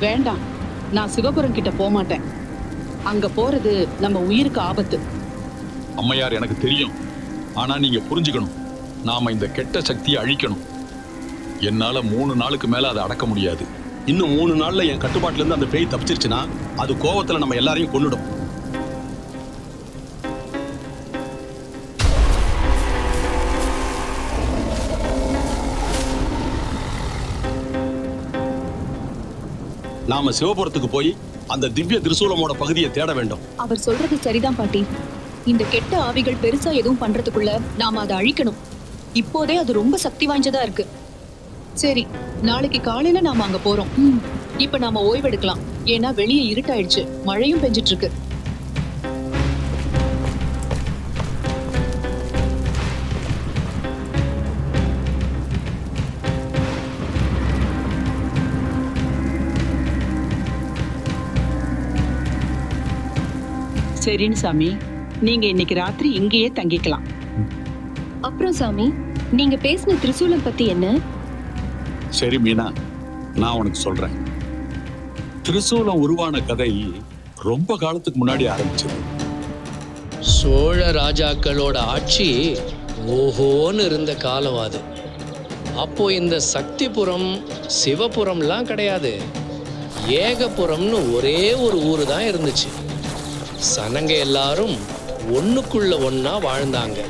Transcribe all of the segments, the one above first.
வேண்டாம், நான் சிவபுரம் கிட்ட போக மாட்டேன். அங்க போறது நம்ம உயிருக்கு ஆபத்து. அம்மையார், எனக்கு தெரியும். ஆனா நீங்க புரிஞ்சுக்கணும், நாம இந்த கெட்ட சக்தியை அழிக்கணும். என்னால 3 நாளுக்கு மேல அதை அடக்க முடியாது. இன்னும் 3 நாள்ல என் கட்டுப்பாட்டுல இருந்து அந்த பேய் தப்பிச்சிருச்சுன்னா அது கோவத்துல நம்ம எல்லாரையும் கொன்னுடும். நாம சிவபுரத்துக்கு போய் அந்த திவ்ய திரிசூலமோட பகுதியை தேட வேண்டும். அவர் சொல்றது சரிதான் பாட்டி. இந்த கெட்ட ஆவிகள் பெருசா எதுவும் பண்றதுக்குள்ள நாம அதை அழிக்கணும். இப்போதே அது ரொம்ப சக்தி வாய்ந்ததா இருக்கு. சரி, நாளைக்கு காலையில நாம அங்க போறோம். இப்ப நாம ஓய்வெடுக்கலாம். ஏன்னா வெளியே இருட்டாயிடுச்சு, மழையும் பெஞ்சிட்டு இருக்கு. சரின்னு சாமி, நீங்க இன்னைக்கு ராத்திரி இங்கேயே தங்கிக்கலாம். அப்புறம் சாமி, நீங்க பேசின திரிசூலம் பத்தி என்ன? சரி மீனா, நான் உனக்கு சொல்றேன். திரிசூலம் உருவான கதை ரொம்ப காலத்துக்கு முன்னாடி ஆரம்பிச்சது. சோழ ராஜாக்களோட ஆட்சி ஓஹோன்னு இருந்த காலம் அது. அப்போ இந்த சக்திபுரம் சிவபுரம்லாம் கிடையாது, ஏகபுரம்னு ஒரே ஒரு ஊரு தான் இருந்துச்சு. சனங்க எல்லாரும் ஒண்ணுக்குள்ள ஒன்னா வாழ்ந்தாங்க.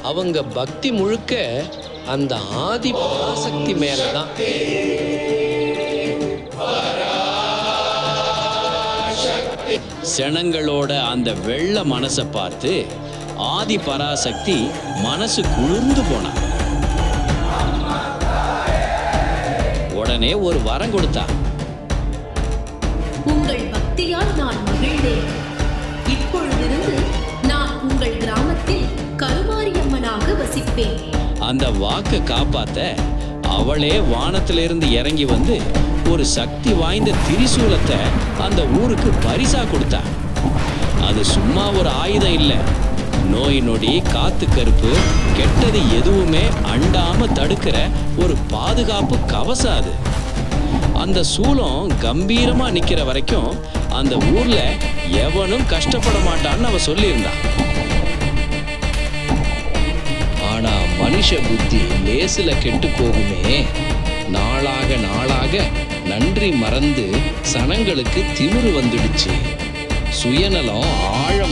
அவங்க பக்தி முழுக்க அந்த ஆதி பராசக்தி மேலதான். சனங்களோட அந்த வெள்ள மனசை பார்த்து ஆதி பராசக்தி மனசு குளிர்ந்து போனா. உடனே ஒரு வரம் கொடுத்தா. உங்கள் பக்தியால் நான் மகிழ்ந்தேன். இப்பொழுதிருந்து நான் உங்கள் கிராமத்தில் கருமாரியம்மனாக வசிப்பேன். அந்த வாக்கை காப்பாத்த அவளே வானத்திலிருந்து இறங்கி வந்து ஒரு சக்தி வாய்ந்த திரிசூலத்தை அந்த ஊருக்கு பரிசா கொடுத்தா. அது சும்மா ஒரு ஆயுதம் இல்ல, நோய் நொடி காத்து கருப்பு கெட்டது எதுவுமே அண்டாம தடுக்கிற ஒரு பாதுகாப்பு கவசம் அது. அந்த சூலம் கம்பீரமா நிக்கிற வரைக்கும் அந்த ஊர்ல எவனும் கஷ்டப்பட மாட்டான்னு அவ சொல்லியிருந்தான். ஆனா மனுஷ புத்தி லேசுல கெட்டு போகுமே. நாளாக நாளாக நன்றி மறந்து சனங்களுக்கு திமிரு வந்துடுச்சு. சுயநலம் ஆழம்